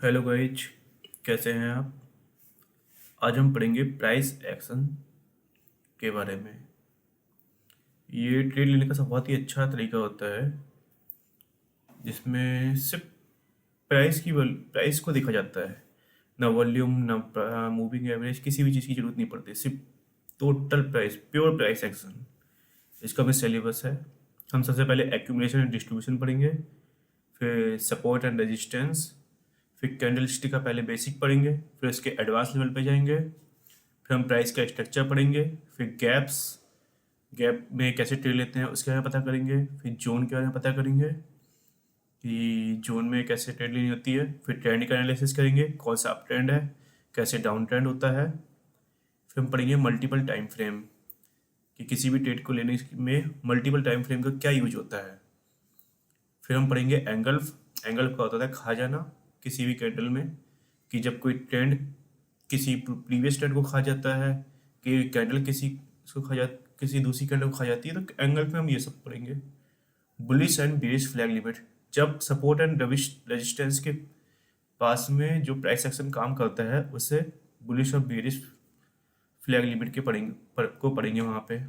Hello guys, कैसे हैं आप। आज हम पढ़ेंगे प्राइस एक्शन के बारे में। ये ट्रेड लेने का बहुत ही अच्छा तरीका होता है जिसमें सिर्फ प्राइस को देखा जाता है। ना वॉल्यूम, ना मूविंग एवरेज, किसी भी चीज़ की जरूरत नहीं पड़ती, सिर्फ total price, pure price action. इसका भी सिलेबस है। हम सबसे पहले एक्यूमुलेशन एंड डिस्ट्रीब्यूशन पढ़ेंगे, फिर सपोर्ट एंड रेजिस्टेंस, फिर कैंडलस्टिक का पहले बेसिक पढ़ेंगे, फिर उसके एडवांस लेवल पे जाएंगे, फिर हम प्राइस का स्ट्रक्चर पढ़ेंगे, फिर गैप में कैसे ट्रेड लेते हैं उसके बारे में पता करेंगे, फिर जोन के बारे में पता करेंगे कि जोन में कैसे ट्रेड लेनी होती है, फिर ट्रेंड का एनालिसिस करेंगे, कौन सा अप ट्रेंड है, कैसे डाउन ट्रेंड होता है। फिर हम पढ़ेंगे मल्टीपल टाइम फ्रेम कि किसी भी ट्रेड को लेने में मल्टीपल टाइम फ्रेम का क्या यूज होता है। फिर हम पढ़ेंगे एंगल्फ का होता है खा जाना किसी भी कैंडल में, कि जब कोई ट्रेंड किसी प्रीवियस ट्रेंड को खा जाता है, कि कैंडल किसी दूसरी कैंडल को खा जाती है, तो एंगल में हम ये सब पढ़ेंगे। Bullish and bearish flag limit, जब सपोर्ट एंड रेजिस्टेंस के पास में जो प्राइस एक्शन काम करता है उसे बुलिश और बेरिश फ्लैग लिमिट को पढ़ेंगे वहाँ पे।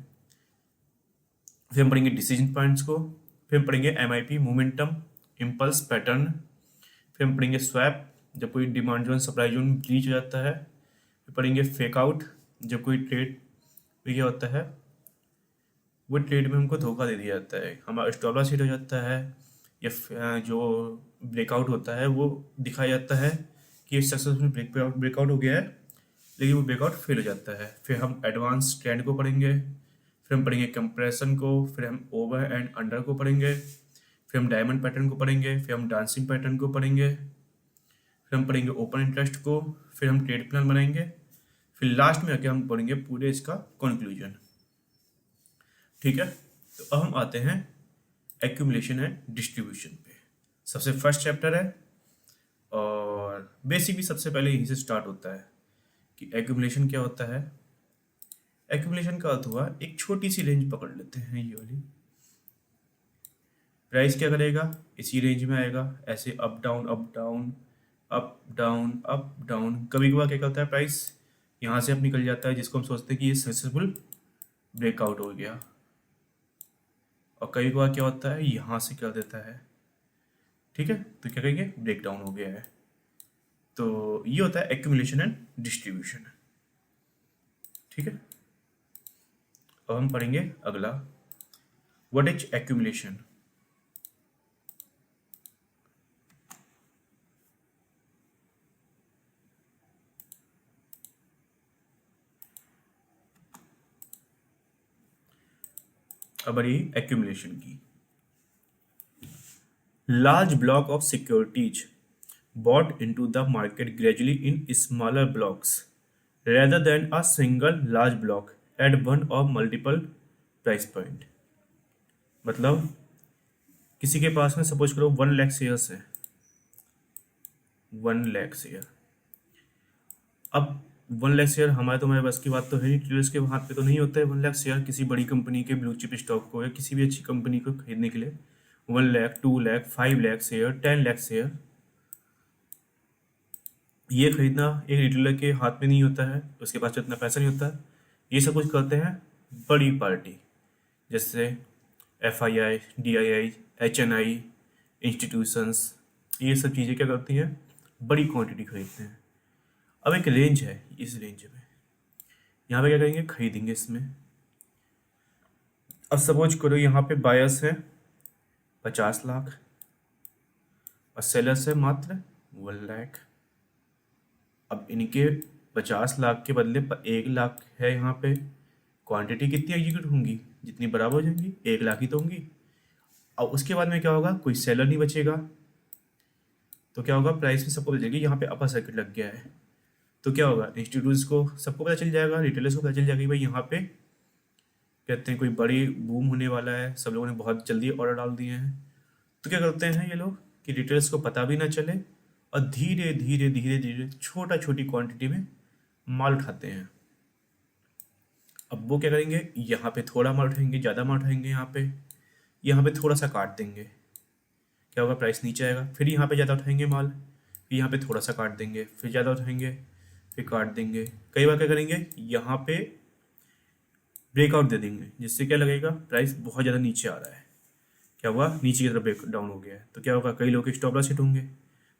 फिर हम पढ़ेंगे डिसीजन पॉइंट्स को, फिर हम पढ़ेंगे MIP मोमेंटम, इम्पल्स पैटर्न, फिर हम पढ़ेंगे स्वैप, जब कोई demand zone supply zone breach हो जाता है। फिर पढ़ेंगे फेक आउट, जब कोई ट्रेड में क्या होता है, वो ट्रेड में हमको धोखा दे दिया जाता है, हमारा स्टॉप लॉस हिट हो जाता है, या जो ब्रेकआउट होता है वो दिखाया जाता है कि ये सक्सेसफुल ब्रेकआउट हो गया है, लेकिन वो ब्रेकआउट फेल हो जाता है। फिर हम एडवांस ट्रेंड को पढ़ेंगे, फिर हम पढ़ेंगे कंप्रेशन को, फिर हम ओवर एंड अंडर को पढ़ेंगे, फिर हम डायमंड पैटर्न को पढ़ेंगे, फिर हम डांसिंग पैटर्न को पढ़ेंगे, फिर हम पढ़ेंगे ओपन इंटरेस्ट को, फिर हम ट्रेड प्लान बनाएंगे, फिर लास्ट में आके हम पढ़ेंगे पूरे इसका कंक्लूजन। ठीक है, तो अब हम आते हैं एक्यूमुलेशन एंड डिस्ट्रीब्यूशन पे। सबसे फर्स्ट चैप्टर है और बेसिक भी सबसे पहले यहीं से स्टार्ट होता है कि एक्यूमुलेशन क्या होता है। एक्यूमुलेशन का अर्थ हुआ एक छोटी सी रेंज पकड़ लेते हैं, ये वाली प्राइस क्या करेगा, इसी रेंज में आएगा, ऐसे up down up down up down up down. कभी कभार क्या करता है, प्राइस यहाँ से अब निकल जाता है जिसको हम सोचते हैं कि ये सक्सेसफुल ब्रेकआउट हो गया, और कभी कभार क्या होता है यहाँ से कर देता है। ठीक है, तो क्या कहेंगे, ब्रेक डाउन हो गया है। तो ये होता है एक्यूमुलेशन एंड डिस्ट्रीब्यूशन। ठीक है, अब हम पढ़ेंगे अगला, व्हाट इज एक्यूमुलेशन। अब बड़ी एक्यूमुलेशन की, large block of securities bought into the market gradually in smaller blocks rather than a single large block at one or multiple price point। मतलब किसी के पास में सपोज करो 1 लाख शेयर्स है, 1 लाख शेयर। अब 1 लाख शेयर हमारे तुम्हारे बस की बात तो है नहीं, ट्रेडर्स के हाथ पे तो नहीं होता है 1 लाख शेयर किसी बड़ी कंपनी के ब्लू चिप स्टॉक को या किसी भी अच्छी कंपनी को खरीदने के लिए। 1 लाख, 2 लाख, 5 लाख शेयर, 10 लाख शेयर, ये खरीदना एक रिटेलर के हाथ में नहीं होता है, उसके पास तो इतना पैसा नहीं होता है। ये सब कुछ करते हैं बड़ी पार्टी, जैसे FII, DII, HNI, इंस्टीट्यूशंस, ये सब चीज़ें क्या करती हैं, बड़ी क्वांटिटी खरीदते हैं। अब एक रेंज है, इस रेंज में यहाँ पे क्या करेंगे, खरीदेंगे इसमें। अब सपोज करो यहाँ पे बायर्स है 50 लाख और सेलर्स है मात्र 1 लाख। अब इनके 50 लाख के बदले 1 लाख है यहाँ पे, क्वांटिटी कितनी एग्जीक्यूट होंगी, जितनी बराबर हो जाएंगी, 1 लाख ही तो होंगी। अब उसके बाद में क्या होगा, कोई सेलर नहीं बचेगा, तो क्या होगा, प्राइस में सबको बचेगी, यहाँ पे अपर सर्किट लग गया है, तो क्या होगा, इंस्टीट्यूट्स को सबको पता चल जाएगा, रिटेलर्स को पता चल जाएगा कि भाई यहाँ पे कहते हैं कोई बड़ी बूम होने वाला है, सब लोगों ने बहुत जल्दी ऑर्डर डाल दिए हैं। तो क्या करते हैं ये लोग कि रिटेलर्स को पता भी ना चले और धीरे धीरे धीरे धीरे छोटी क्वांटिटी में माल उठाते हैं। अब वो क्या करेंगे, यहाँ पे थोड़ा माल उठाएंगे, ज़्यादा माल उठाएंगे, यहाँ पे थोड़ा सा काट देंगे, क्या होगा, प्राइस नीचे आएगा, फिर यहाँ पे ज़्यादा उठाएंगे माल, फिर यहाँ पे थोड़ा सा काट देंगे, फिर ज़्यादा उठाएंगे, फिर काट देंगे। कई बार क्या करेंगे, यहाँ पे ब्रेकआउट दे देंगे, जिससे क्या लगेगा प्राइस बहुत ज़्यादा नीचे आ रहा है। क्या हुआ, नीचे की तरफ ब्रेक डाउन हो गया है, तो क्या होगा, कई लोग के स्टॉप लॉस हिट होंगे।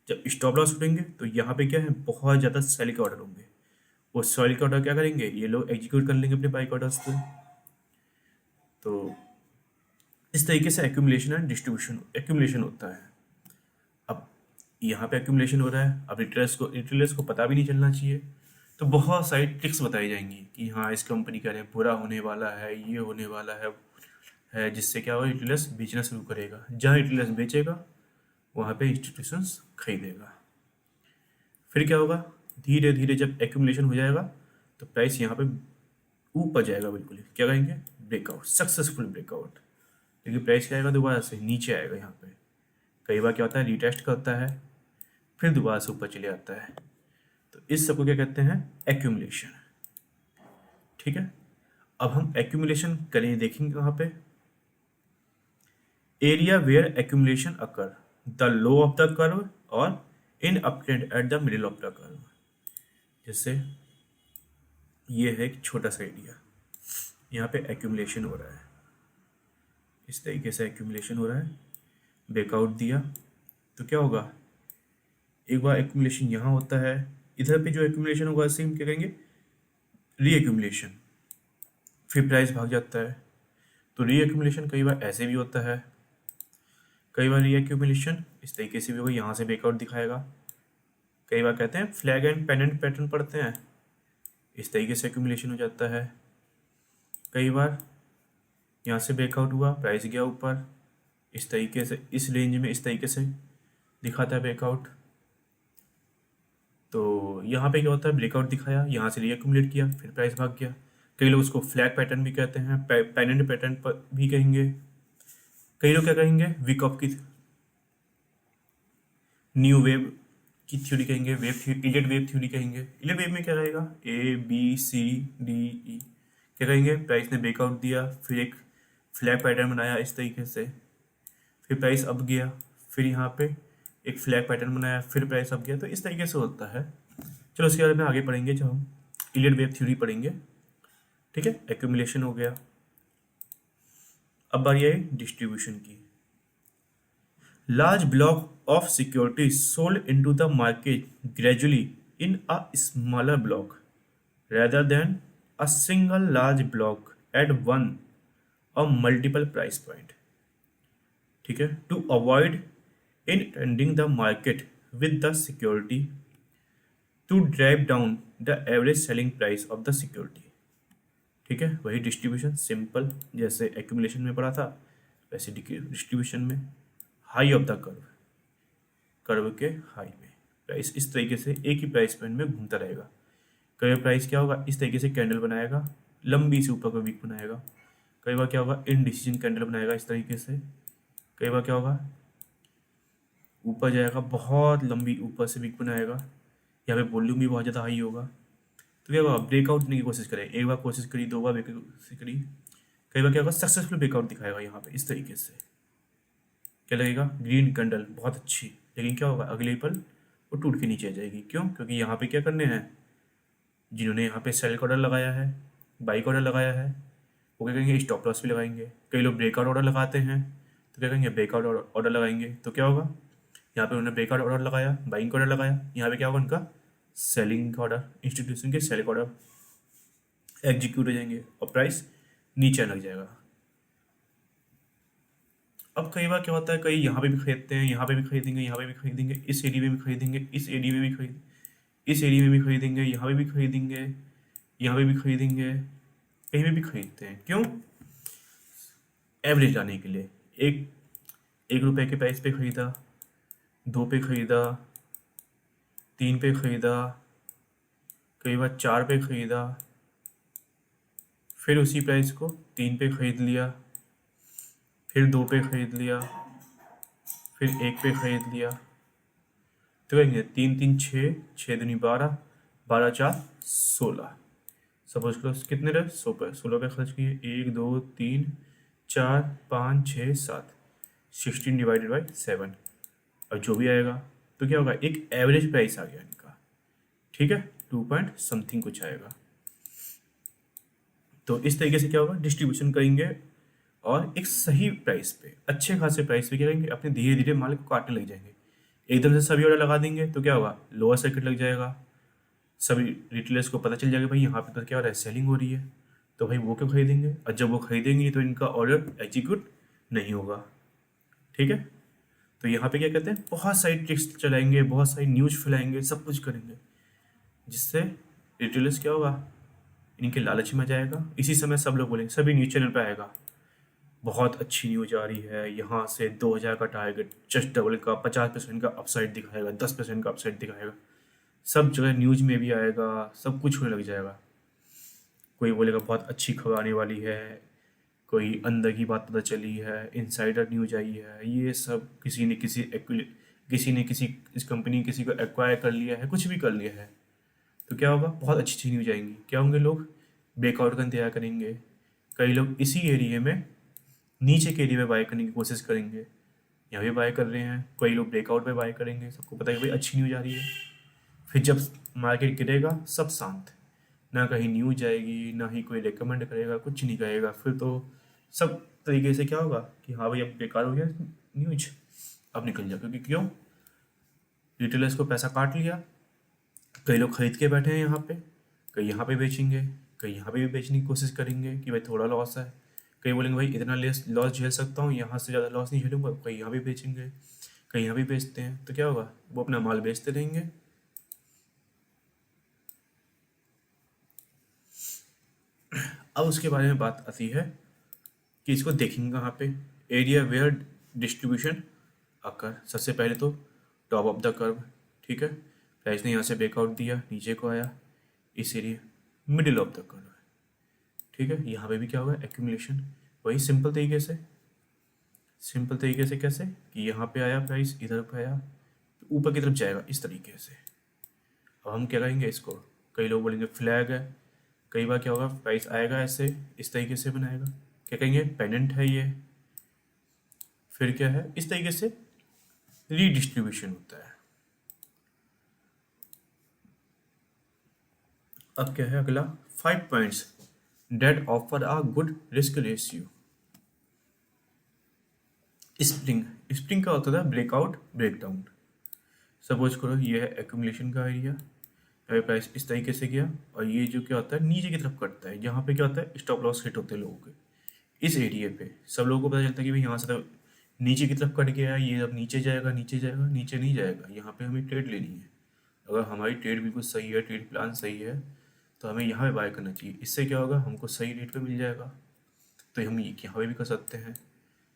जब स्टॉप लॉस उठेंगे तो यहाँ पे क्या है, बहुत ज़्यादा सेल के ऑर्डर होंगे। वो सेल के ऑर्डर क्या करेंगे, ये लोग एग्जीक्यूट कर लेंगे अपने बाई ऑर्डर्स को। तो इस तरीके से एक्यूमुलेशन एंड डिस्ट्रीब्यूशन एक्यूमुलेशन होता है। अब यहाँ पे एक्यूमुलेशन हो रहा है, अब रिटेलर्स को पता भी नहीं चलना चाहिए। तो बहुत सारी ट्रिक्स बताई जाएंगी कि हाँ इस कंपनी का बुरा होने वाला है, ये होने वाला है जिससे क्या होगा, रिटेलर्स बेचना शुरू करेगा। जहाँ रिटेलर्स बेचेगा वहाँ पे इंस्टीट्यूशंस खरीदेगा। फिर क्या होगा, धीरे धीरे जब एक्यूमुलेशन हो जाएगा तो प्राइस यहाँ पे ऊपर जाएगा बिल्कुल ही। क्या कहेंगे, ब्रेकआउट, सक्सेसफुल ब्रेकआउट। लेकिन प्राइस क्या आएगा, दोबारा से नीचे आएगा यहाँ पे। कई बार क्या होता है, रीटेस्ट करता है, फिर दोबारा से ऊपर चले आता है। तो इस सबको क्या कहते हैं, एक्यूमुलेशन। ठीक है, अब हम एक्यूमुलेशन करें, देखेंगे वहाँ पे area where accumulation occur, the low of the curve और in uptrend at the middle of the curve. जैसे ये है एक छोटा सा एरिया, यहाँ पे एक्यूमुलेशन हो रहा है, इस तरीके से एक्यूमुलेशन हो रहा है, ब्रेकआउट दिया तो क्या होगा, एक बार एक्यूमुलेशन यहाँ होता है, इधर पे जो एक्यूमुलेशन होगा सेम क्या कहेंगे, री एक्यूमुलेशन। फिर प्राइस भाग जाता है। तो री एक्यूमुलेशन कई बार ऐसे भी होता है, कई बार री एक्यूमुलेशन इस तरीके से भी होगा, यहाँ से ब्रेकआउट दिखाएगा। कई बार कहते हैं फ्लैग एंड पेंडेंट पैटर्न पढ़ते हैं, इस तरीके से एक्यूमुलेशन हो जाता है। कई बार यहाँ से ब्रेकआउट हुआ, प्राइस गया ऊपर, इस तरीके से इस रेंज में इस तरीके से दिखाता है ब्रेकआउट। तो यहाँ पे क्या होता है, ब्रेकआउट दिखाया, यहाँ से रीएक्यूमुलेट किया, फिर प्राइस भाग गया। कई लोग उसको फ्लैग पैटर्न भी कहते हैं, पेंडेंट पैटर्न पर भी कहेंगे। कई लोग क्या कहेंगे, वीक ऑफ की न्यू वेव की थ्योरी कहेंगे, इलियट वेव थ्योरी कहेंगे। इलियट वेव में क्या रहेगा, ABCDE क्या कहेंगे, प्राइस ने ब्रेकआउट दिया, फिर एक फ्लैग पैटर्न बनाया इस तरीके से, फिर प्राइस अप गया, फिर यहाँ पे एक फ्लैग पैटर्न बनाया, फिर प्राइस अप गया। तो इस तरीके से होता है। चलो उसके बारे में आगे पढ़ेंगे जब हम इलियट वेव थ्योरी पढ़ेंगे। ठीक है, एक्यूमुलेशन हो गया। अब बारी आई डिस्ट्रीब्यूशन की। Large block of securities sold into the market gradually in a smaller block rather than a single large block at one or multiple price point. ठीक है, to avoid inunding the market with the security to drive down the average selling price of the security. ठीक है, वही distribution simple, जैसे accumulation में पढ़ा था वैसे डिस्ट्रीब्यूशन में। हाई ऑफ द कर्व के हाई में प्राइस इस तरीके से एक ही प्राइस पॉइंट में घूमता रहेगा। कई बार प्राइस क्या होगा, इस तरीके से कैंडल बनाएगा, लंबी से ऊपर को वीक बनाएगा। कई बार क्या होगा, इनडिसीजन कैंडल बनाएगा इस तरीके से। कई बार क्या होगा, ऊपर जाएगा, बहुत लंबी ऊपर से वीक बनाएगा, यहाँ पे वॉल्यूम भी बहुत ज़्यादा हाई होगा। तो क्या होगा, ब्रेकआउट करने की कोशिश करें, एक बार कोशिश करी, दो बार कोशिश करी, कई बार क्या होगा, सक्सेसफुल ब्रेकआउट दिखाएगा यहाँ पे इस तरीके से। क्या लगेगा, ग्रीन कैंडल बहुत अच्छी, लेकिन क्या होगा, अगले पल वो टूट के नीचे आ जाएगी। क्यों, क्योंकि यहाँ पे क्या करने हैं, जिन्होंने यहाँ पे सेल का ऑर्डर लगाया है, बाई का ऑर्डर लगाया है, वो क्या करेंगे, स्टॉप लॉस भी लगाएंगे। कई लोग ब्रेकआउट ऑर्डर लगाते हैं, तो क्या करेंगे, ब्रेकआउट ऑर्डर लगाएंगे। तो क्या होगा, यहाँ पे उन्होंने ब्रेकआउट ऑर्डर लगाया, बाइंग का ऑर्डर लगाया, यहाँ पे क्या होगा, उनका सेलिंग का ऑर्डर, इंस्टीट्यूशन के सेल का ऑर्डर एग्जीक्यूट हो जाएंगे और प्राइस नीचे लग जाएगा। अब कई बार क्या होता है, कई यहाँ पे भी खरीदते हैं, यहाँ पे भी खरीदेंगे, यहाँ पे भी खरीदेंगे, इस एरिया में भी खरीदेंगे, इस एरिया में भी इस एरिया में भी खरीदेंगे, यहाँ पे भी खरीदेंगे, यहाँ पे भी खरीदेंगे, कहीं भी खरीदते हैं। क्यों, एवरेज लाने के लिए। एक रुपए के प्राइस पे खरीदा, 2 पे खरीदा, 3 पे खरीदा, कई बार 4 पे खरीदा, फिर उसी प्राइस को 3 पे खरीद लिया, फिर 2 पे खरीद लिया, फिर 1 पे खरीद लिया। तो कहेंगे 3 3 6, 6 दूनी 12, 12 4 16। सपोज करो कितने रहे, 100 पे, 16 पे खर्च किए, 1 2 3 4 5 6 7, 16 डिवाइडेड बाई 7। और जो भी आएगा तो क्या होगा, एक एवरेज प्राइस आ गया इनका, ठीक है, 2 पॉइंट समथिंग कुछ आएगा। तो इस तरीके से क्या होगा, डिस्ट्रीब्यूशन करेंगे और एक सही प्राइस पे, अच्छे खासे प्राइस पे क्या करेंगे, अपने धीरे धीरे माल को काटने लग जाएंगे। एकदम से सभी ऑर्डर लगा देंगे तो क्या होगा, लोअर सर्किट लग जाएगा, सभी रिटेलर्स को पता चल जाएगा भाई यहाँ पे तो क्या हो रहा है, सेलिंग हो रही है, तो भाई वो क्यों खरीदेंगे, और जब वो खरीदेंगे तो इनका ऑर्डर एग्जीक्यूट नहीं होगा, ठीक है। तो यहाँ पे क्या कहते हैं, बहुत सारी ट्रिक्स चलाएंगे, बहुत सारी न्यूज़ फैलाएंगे, सब कुछ करेंगे, जिससे रिटेलर्स क्या होगा, इनके लालच में आ जाएगा। इसी समय सब लोग बोलेंगे, सभी न्यूज़ चैनल पे आएगा, बहुत अच्छी न्यूज आ रही है, यहाँ से 2000 का टारगेट जस्ट डबल का, 50% का अपसाइड दिखाएगा, 10% का अपसाइड दिखाएगा, सब जगह न्यूज में भी आएगा, सब कुछ होने लग जाएगा। कोई बोलेगा बहुत अच्छी खबर आने वाली है, कोई अंदर की बात पता चली है, इनसाइडर न्यूज आई है, ये सब किसी ने किसी इस कंपनी किसी को एक्वायर कर लिया है, कुछ भी कर लिया है, तो क्या होगा, बहुत अच्छी अच्छी न्यूज आएंगी। क्या होंगे, लोग ब्रेकआउट का इंतजार करेंगे, कई लोग इसी एरिया में नीचे के एरिया में बाय करने की कोशिश करेंगे, यहाँ भी बाय कर रहे हैं, कई लोग ब्रेकआउट पे बाय करेंगे, सबको पता है कि भाई अच्छी न्यूज आ रही है। फिर जब मार्केट गिरेगा, सब शांत, ना कहीं न्यूज आएगी, ना ही कोई रेकमेंड करेगा, कुछ नहीं करेगा, फिर तो सब तरीके से क्या होगा कि हाँ भाई अब बेकार हो गया न्यूज, अब निकल जाओ, क्योंकि क्यों, रिटेलर्स को पैसा काट लिया, कई लोग खरीद के बैठे हैं यहाँ पे, कई यहाँ पे बेचेंगे, कई यहाँ पे भी बेचने की कोशिश करेंगे कि भाई थोड़ा लॉस है, कई बोलेंगे भाई इतना लॉस झेल सकता हूँ, यहाँ से ज़्यादा लॉस नहीं झेलूंगा, कहीं यहाँ भी बेचेंगे, कहीं यहाँ भी बेचते हैं, तो क्या होगा, वो अपना माल बेचते रहेंगे। अब उसके बारे में बात आती है कि इसको देखेंगे कहाँ पे, एरिया वेयर डिस्ट्रीब्यूशन अकर, सबसे पहले तो टॉप ऑफ द कर्व, ठीक है, प्राइस ने यहाँ से ब्रेकआउट दिया, नीचे को आया, इस area middle of the curve है, ठीक है। यहाँ पे भी क्या होगा, एक्यूमुलेशन, वही सिंपल तरीके से कैसे कि यहाँ पे आया प्राइस, इधर पे आया, तो ऊपर की तरफ जाएगा इस तरीके से। अब हम क्या करेंगे इसको, कई लोग बोलेंगे फ्लैग है, कई बार क्या होगा, प्राइस आएगा ऐसे इस तरीके से बनाएगा, क्या कहेंगे, पेनेंट है ये, फिर क्या है, इस तरीके से रीडिस्ट्रीब्यूशन होता है। अब क्या है अगला, 5 पॉइंट्स डेट ऑफर आ गुड रिस्क रेशियो। स्प्रिंग का होता था ब्रेकआउट ब्रेकडाउन। सपोज करो ये है एक्यूमुलेशन का एरिया, प्राइस इस तरीके से गया, और ये जो क्या होता है नीचे की तरफ कटता है, यहाँ पे क्या होता है, स्टॉप लॉस हिट होते हैं लोगों के, इस एरिया पे सब लोगों को पता चलता है कि भाई यहाँ से तो नीचे की तरफ कट गया है, ये अब नीचे जाएगा, नीचे नहीं जाएगा, यहाँ पे हमें ट्रेड लेनी है। अगर हमारी ट्रेड बिल्कुल सही है, ट्रेड प्लान सही है, तो हमें यहाँ पे बाय करना चाहिए, इससे क्या होगा, हमको सही रेट पे मिल जाएगा। तो हम यहाँ पे भी कर सकते हैं,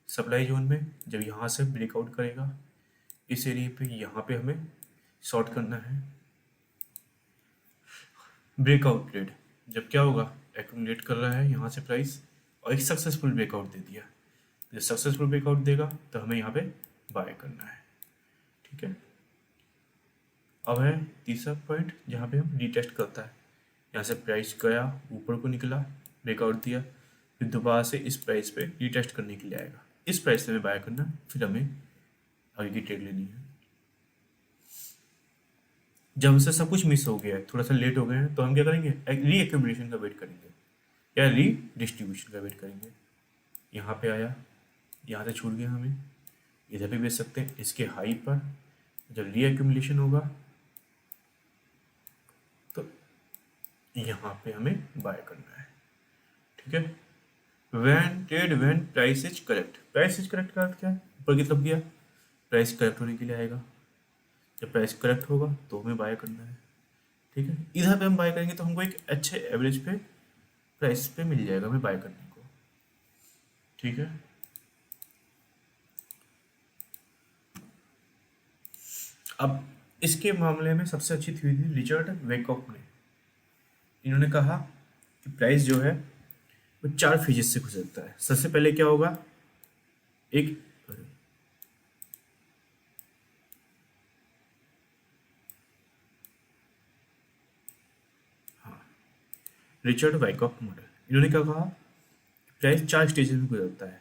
सप्लाई जोन में जब यहाँ से ब्रेकआउट करेगा इस एरिया पे, यहाँ पे हमें शॉर्ट करना है। ब्रेकआउट ट्रेड जब क्या होगा, एक्यूमुलेट कर रहा है यहाँ से प्राइस, और एक सक्सेसफुल ब्रेकआउट दे दिया, जब सक्सेसफुल ब्रेकआउट देगा तो हमें यहाँ पे बाय करना है, ठीक है। अब है तीसरा पॉइंट जहाँ पे हम रीटेस्ट करता है, यहाँ से प्राइस गया ऊपर को निकला, ब्रेकआउट दिया, फिर दोबारा से इस प्राइस पे रीटेस्ट करने के लिए आएगा, इस प्राइस से हमें बाय करना, फिर हमें आगे की ट्रेड लेनी है। जब हमसे सब कुछ मिस हो गया है, थोड़ा सा लेट हो गए हैं, तो हम क्या करेंगे, री एक्यूमुलेशन का वेट करेंगे या री डिस्ट्रीब्यूशन का वेट करेंगे। यहाँ पे आया, यहाँ से छूट गया, हमें इधर भी बेच सकते हैं इसके हाई पर, जब री एक्यूमुलेशन होगा तो यहाँ पे हमें बाय करना है, ठीक है। When price is correct, price is correct का अर्थ क्या है, ऊपर की तरफ गया, प्राइस करेक्ट होने के लिए आएगा, जब प्राइस करेक्ट होगा तो हमें बाय करना है, ठीक है। इधर पे हम बाय करेंगे तो हमको एक अच्छे एवरेज पे प्राइस पे मिल जाएगा हमें बाय करने को, ठीक है। अब इसके मामले में सबसे अच्छी थ्योरी थी रिचर्ड वेकॉफ ने। इन्होंने कहा कि प्राइस जो है वो 4 फेजेस से गुजरता है। सबसे पहले क्या होगा, एक रिचर्ड वाइकॉफ मॉडल, इन्होंने क्या कहा, प्राइस 4 स्टेजेस में गुजरता है।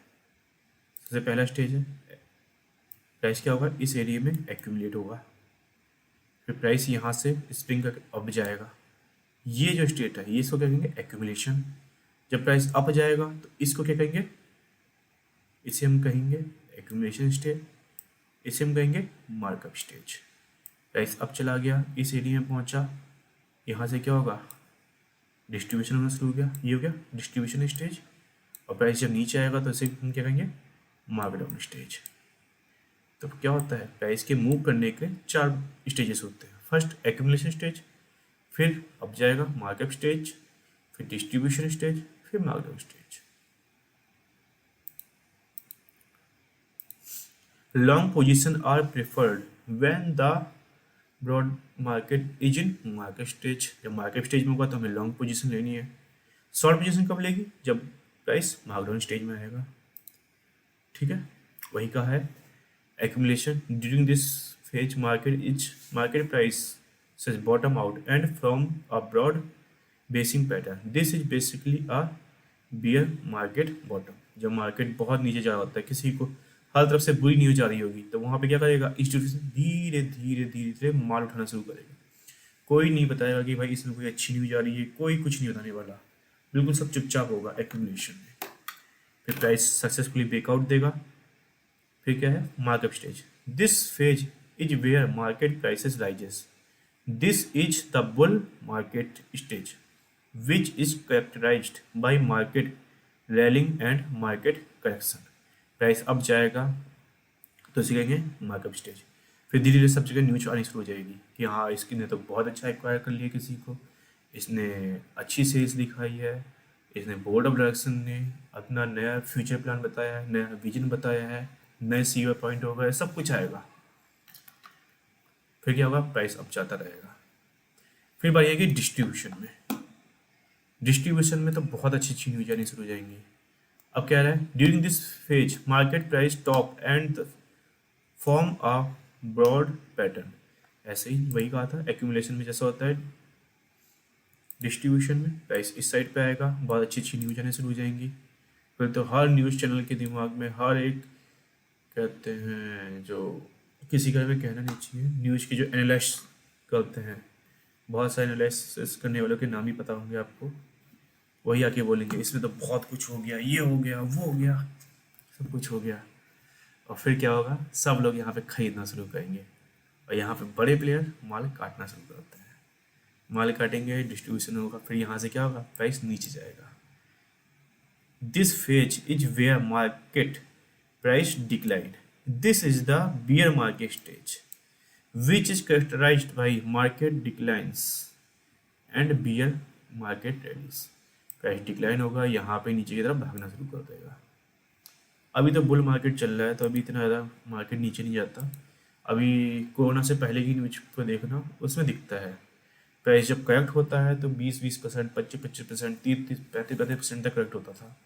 सबसे पहला स्टेज है, प्राइस क्या होगा, इस एरिया में एक्यूमुलेट होगा, फिर प्राइस यहाँ से स्प्रिंग का अप जाएगा। ये जो स्टेट है ये इसको क्या कहेंगे, एक्यूमुलेशन। जब प्राइस अप जाएगा तो इसको क्या कहेंगे, इसे हम कहेंगे एक्यूमुलेशन स्टेज, इसे हम कहेंगे मार्कअप स्टेज। प्राइस अप चला गया, इस एरिया में पहुंचा, यहाँ से क्या होगा, डिस्ट्रीब्यूशन होना शुरू हो गया, ये हो गया डिस्ट्रीब्यूशन स्टेज। और प्राइस जब नीचे आएगा तो इसे हम क्या कहेंगे, मार्कडाउन स्टेज। तो क्या होता है, प्राइस के मूव करने के 4 स्टेजेस होते हैं। फर्स्ट एक्यूमुलेशन स्टेज, फिर अप जाएगा मार्कअप स्टेज, फिर डिस्ट्रीब्यूशन स्टेज, फिर markdown stage. Long position are preferred when the broad market is in market stage. जब मार्केट स्टेज में होगा तो हमें लॉन्ग पोजीशन लेनी है। शॉर्ट पोजीशन कब लेगी, जब प्राइस मार्कडाउन स्टेज में आएगा। ठीक है, वही कहा है accumulation during this phase market price says bottom out and from a broad basing pattern. This is basically a bear market bottom. जब मार्केट बहुत नीचे जा रहा होता है, किसी को हर तरफ से बुरी न्यूज आ रही होगी, तो वहाँ पे क्या करेगा, इंस्टीट्यूशन धीरे धीरे धीरे धीरे माल उठाना शुरू करेगा। कोई नहीं बताएगा कि भाई इसमें कोई अच्छी न्यूज आ रही है, कोई कुछ नहीं बताने वाला, बिल्कुल सब चुपचाप होगा एक्यूमुलेशन में। फिर प्राइस सक्सेसफुली ब्रेकआउट देगा, फिर क्या है, markup stage. This phase is where market prices rises. This is the bull market stage which is characterized by market rallying and market correction. Price up जाएगा तो इसे कहेंगे मार्कअप स्टेज। फिर धीरे धीरे सब जगह न्यूज आनी शुरू हो जाएगी कि हाँ इसने तो बहुत अच्छा एक्वायर कर लिया किसी को, इसने अच्छी सेल्स दिखाई है, इसने बोर्ड ऑफ डायरेक्शन ने अपना नया फ्यूचर प्लान बताया है, नया विजन बताया है, नए सीईओ पॉइंट हो गए, सब कुछ आएगा। फिर क्या होगा, प्राइस अप जाता रहेगा। फिर बारी आएगी डिस्ट्रीब्यूशन में। डिस्ट्रीब्यूशन में तो बहुत अच्छी अच्छी न्यूज आनी शुरू हो जाएंगी। अब क्या रहा है, during this phase market price top and form a broad pattern. ऐसे ही वही कहा था, एक्यूमुलेशन में जैसा होता है, डिस्ट्रीब्यूशन में प्राइस इस साइड पे आएगा, बहुत अच्छी अच्छी न्यूज आने शुरू हो जाएंगी। फिर तो हर न्यूज़ चैनल के दिमाग में, हर एक कहते हैं जो किसी का भी कहना नहीं चाहिए, न्यूज़ के जो एनालाइज करते हैं, बहुत सारे एनालिसिस करने वालों के नाम ही पता होंगे आपको, वही आके बोलेंगे इसमें तो बहुत कुछ हो गया, ये हो गया, वो हो गया, सब कुछ हो गया। और फिर क्या होगा, सब लोग यहाँ पे खरीदना शुरू करेंगे और यहाँ पे बड़े प्लेयर माल काटना शुरू करते हैं। माल काटेंगे, डिस्ट्रीब्यूशन होगा, फिर यहाँ से क्या होगा, प्राइस नीचे जाएगा। This phase is where market price decline. This is the bear market stage, which is characterized by market declines and bear market rallies. Price decline होगा, यहाँ पे नीचे की तरफ भागना शुरू कर देगा। अभी तो बुल मार्केट चल रहा है, तो अभी इतना ज़्यादा मार्केट नीचे नहीं जाता। अभी कोरोना से पहले की न्यूज को देखना, उसमें दिखता है प्राइस जब करेक्ट होता है तो 20% 25% 30 35% तक करेक्ट होता था।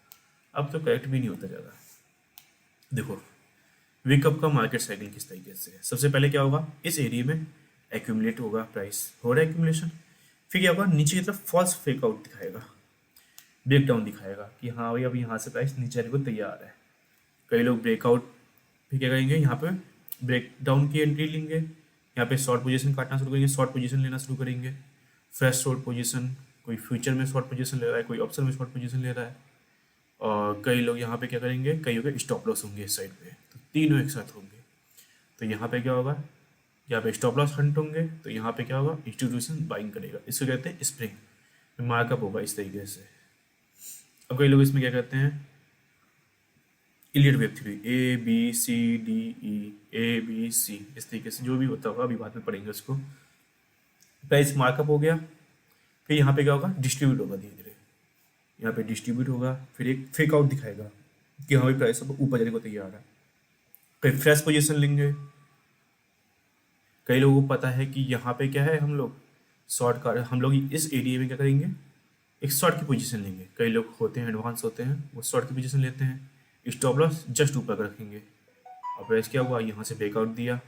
अब तो करेक्ट भी नहीं होता ज़्यादा। देखो विकअप का मार्केट साइकिल किस तरीके से है। सबसे पहले क्या होगा, इस एरिया में एक्यूमुलेट होगा, प्राइस हो रहा है एक्यूमुलेशन। फिर क्या होगा, नीचे की तरफ फॉल्स ब्रेकआउट दिखाएगा, ब्रेकडाउन दिखाएगा कि हाँ भाई अब यहाँ से प्राइस नीचे आने को तैयार है। कई लोग ब्रेकआउट फिर क्या करेंगे, यहाँ पे ब्रेकडाउन की एंट्री लेंगे, यहाँ पे शॉर्ट पोजीशन काटना शुरू करेंगे, शॉर्ट पोजीशन लेना शुरू करेंगे, फ्रेश शॉर्ट पोजीशन। कोई फ्यूचर में शॉर्ट पोजीशन ले रहा है, कोई ऑप्शन में शॉर्ट पोजीशन ले रहा है। और कई लोग यहाँ पे क्या करेंगे, कई होंगे स्टॉप लॉस होंगे इस साइड पे, तो तीनों एक साथ होंगे। तो यहाँ पे क्या होगा, यहाँ पे स्टॉप लॉस हंट होंगे, तो यहाँ पे क्या होगा, इंस्टीट्यूशन बाइंग करेगा, इसको कहते हैं स्प्रिंग, मार्कअप होगा इस तरीके से। अब कई लोग इसमें क्या कहते हैं, इलियट वेव थ्योरी, ABC, इस तरीके से जो भी होता होगा, अभी बाद में पढ़ेंगे उसको। प्राइस मार्कअप हो गया, फिर यहाँ पे क्या होगा, डिस्ट्रीब्यूट होगा धीरे धीरे, यहाँ पे डिस्ट्रीब्यूट होगा, फिर एक फेक आउट दिखाएगा कि हाँ भाई प्राइस अब ऊपर जाने को तैयार है। फिर फ्रेश पोजीशन लेंगे। कई लोगों को पता है कि यहाँ पे क्या है, हम लोग शॉर्ट का, हम लोग इस एरिया में क्या करेंगे, एक शॉर्ट की पोजीशन लेंगे। कई लोग होते हैं एडवांस होते हैं, वो शॉर्ट की पोजीशन लेते हैं, स्टॉप लॉस जस्ट ऊपर का रखेंगे। और प्राइस क्या हुआ, यहाँ से ब्रेकआउट दिया,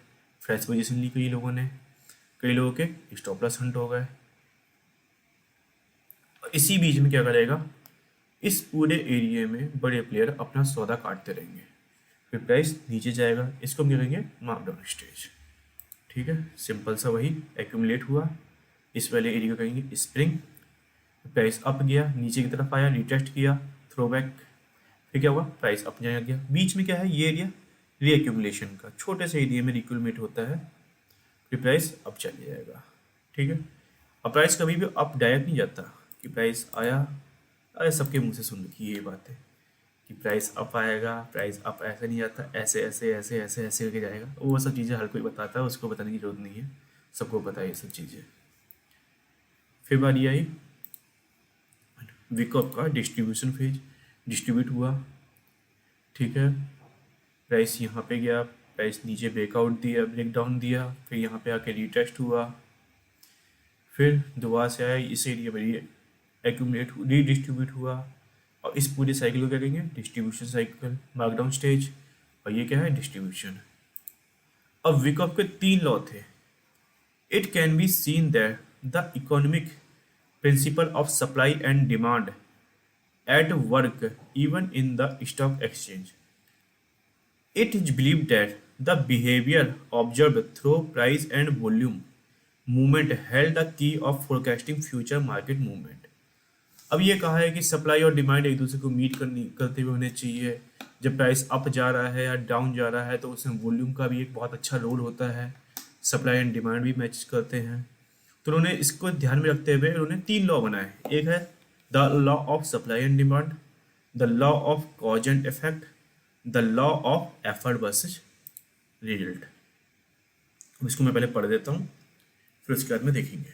फ्रेश पोजीशन ली कई लोगों ने, कई लोगों के स्टॉप लॉस हंट हो गए। इसी बीच में क्या करेगा, इस पूरे एरिया में बड़े प्लेयर अपना सौदा काटते रहेंगे, फिर प्राइस नीचे जाएगा, इसको हम कहेंगे मार्कडाउन स्टेज। ठीक है, सिंपल सा वही एक्यूमुलेट हुआ। इस वाले एरिया को कहेंगे स्प्रिंग। प्राइस अप गया, नीचे की तरफ आया, रिटेस्ट किया, थ्रो बैक, फिर क्या हुआ, प्राइस अप जाया गया। बीच में क्या है, ये एरिया रीएक्यूमुलेशन का, छोटे से एरिया में रिक्यूमुलेट होता है, फिर प्राइस अप चले जाएगा। ठीक है, अब प्राइस कभी भी अप डायरेक्ट नहीं जाता कि प्राइस आया। अरे सबके मुंह से सुन रखी है ये बात है कि प्राइस अप आएगा, प्राइस अप ऐसे नहीं जाता, ऐसे ऐसे ऐसे ऐसे ऐसे करके जाएगा। वो सब चीज़ें हर कोई बताता है, उसको बताने की जरूरत नहीं है, सबको पता है ये सब चीज़ें। फिर बारी आई विकअप का, डिस्ट्रीब्यूशन फेज, डिस्ट्रीब्यूट हुआ। ठीक है, प्राइस यहाँ पे गया, प्राइस नीचे ब्रेकआउट दिया, ब्रेक डाउन दिया, फिर यहाँ पे आके रिटेस्ट हुआ, फिर दोबारा से आया इस एरिया में एक्यूमुलेट रीडिस्ट्रीब्यूट हुआ। और इस पूरे साइकिल को क्या कहेंगे, डिस्ट्रीब्यूशन साइकिल, मार्कडाउन स्टेज, और ये क्या है, डिस्ट्रीब्यूशन। अब विकअप के 3 लॉ थे। It can be seen that the economic principle of supply and demand at work even in the stock exchange. It is believed that the behavior observed through price and volume movement held the key of forecasting future market movement. अब ये कहा है कि supply और demand एक दूसरे को meet करते हुए होने चाहिए। जब प्राइस अप जा रहा है या डाउन जा रहा है तो उसमें वॉल्यूम का भी एक बहुत अच्छा रोल होता है, सप्लाई एंड डिमांड भी मैच करते हैं। तो उन्होंने इसको ध्यान में रखते हुए उन्होंने 3 लॉ बनाए। एक है the law of supply and demand, the law of cause and effect, the law of effort versus result. इसको मैं पहले पढ़ देता हूँ, फिर उसके बाद में देखेंगे।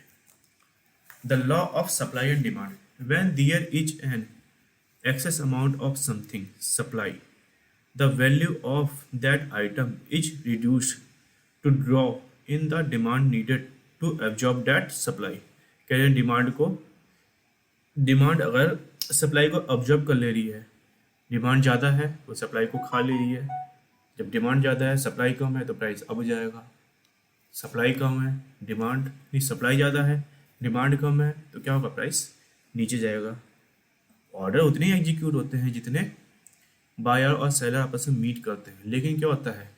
The law of supply and demand, when there is an excess amount of something supply, the value of that item is reduced to draw in the demand needed to absorb that supply। कह रहे हैं demand अगर supply को observe कर ले रही है, demand ज़्यादा है तो सप्लाई को खा ले रही है। जब डिमांड ज़्यादा है, सप्लाई कम है, तो प्राइस अप जाएगा। सप्लाई कम है, डिमांड नहीं, सप्लाई ज़्यादा है, डिमांड कम है, तो क्या होगा, प्राइस नीचे जाएगा। ऑर्डर उतने ही एग्जीक्यूट होते हैं जितने बायर और सेलर आपस में मीट करते हैं। लेकिन क्या होता है,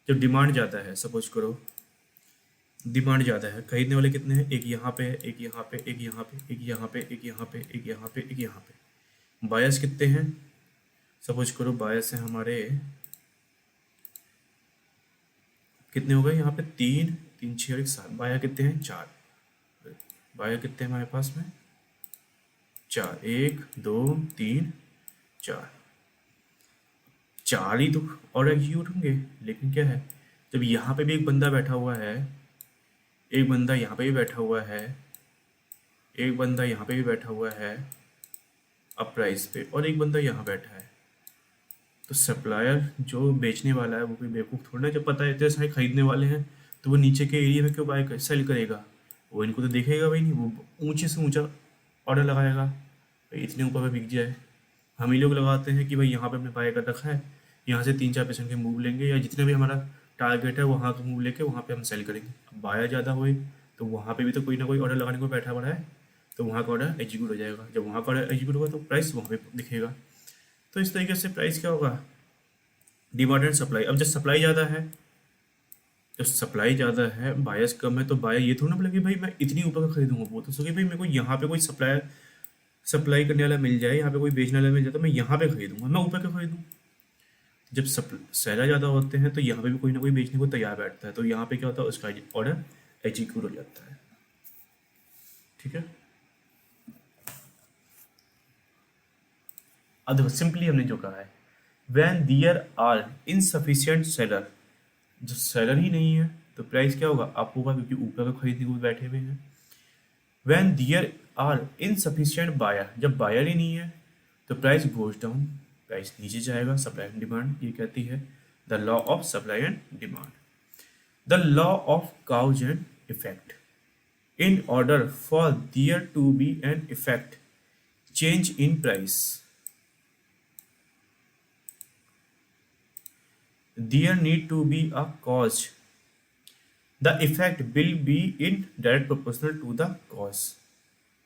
जब डिमांड ज़्यादा है, सपोज करो डिमांड ज़्यादा है, खरीदने वाले कितने हैं, एक यहाँ पे है, एक यहाँ पे, एक यहाँ पे, एक यहाँ पे, एक यहाँ पे, एक यहाँ पे, एक यहाँ पे। बायर्स कितने हैं, सपोज करो बायर्स हैं हमारे कितने हो गए, यहाँ पे 3 3 6 और 1 7। बायर कितने हैं, 4। बायर कितने हैं हमारे पास में, 4, 1 2 3 4। 4 ही तो और एग्जीक्यूट होंगे। लेकिन क्या है, जब यहाँ पे भी एक बंदा बैठा हुआ है, एक बंदा यहाँ पे भी बैठा हुआ है, एक बंदा यहाँ पे भी बैठा हुआ है अप प्राइस पे, और एक बंदा यहाँ बैठा है, तो सप्लायर जो बेचने वाला है वो कोई बेवकूफ़ थोड़ा है। जब पता है इतने सारे खरीदने वाले हैं तो वो नीचे के एरिया में क्यों बाय सेल करेगा, वो इनको तो देखेगा भाई नहीं, वो ऊंचे से ऊंचा ऑर्डर लगाएगा इतने ऊपर पे बिक जाए। हम ही लोग लगाते हैं कि भाई यहाँ पे हमने बाय कर रखा है, यहाँ से 3-4% के मूव लेंगे, या जितने भी हमारा टारगेट है वहाँ का मूव लेके वहाँ पे हम सेल करेंगे। अब बायर ज़्यादा हुए तो वहाँ पे भी तो कोई ना कोई ऑर्डर लगाने को बैठा पड़ा है, तो वहाँ का ऑर्डर एग्जीक्यूट हो जाएगा। जब वहाँ का ऑर्डर एग्जीक्यूट होगा तो प्राइस वहाँ पे दिखेगा। तो इस तरीके से प्राइस क्या होगा, डिमांड एंड सप्लाई। अब जब सप्लाई ज़्यादा है, जब सप्लाई ज़्यादा है, बायर्स कम है, तो बायर ये थोड़ा ना बोले कि भाई मैं इतनी ऊपर का खरीदूंगा, वो तो सोचे भाई मेरे को यहाँ पे कोई सप्लाई करने वाला मिल जाए, यहाँ पे कोई बेचने वाला मिल जाए तो मैं यहाँ पे खरीदूंगा, मैं ऊपर क्यों खरीदूँ। जब सेलर ज़्यादा होते हैं तो यहाँ पे भी कोई ना कोई बेचने को तैयार बैठता है, तो यहाँ पे क्या होता है, उसका ऑर्डर एग्जीक्यूट हो जाता है। ठीक है, अब सिंपली हमने जो कहा है, when there are insufficient seller, जो सेलर ही नहीं है तो प्राइस क्या होगा, अप होगा, क्योंकि ऊपर का खरीदने को बैठे हुए हैं। When there are insufficient buyer, जब बायर ही नहीं है तो प्राइस गोज डाउन, प्राइस नीचे जाएगा। सप्लाई एंड डिमांड ये कहती है the law of supply and demand. The law of cause and effect, in order for there to be an effect change in price, there need to be a cause, the effect will be in direct proportional to the cause.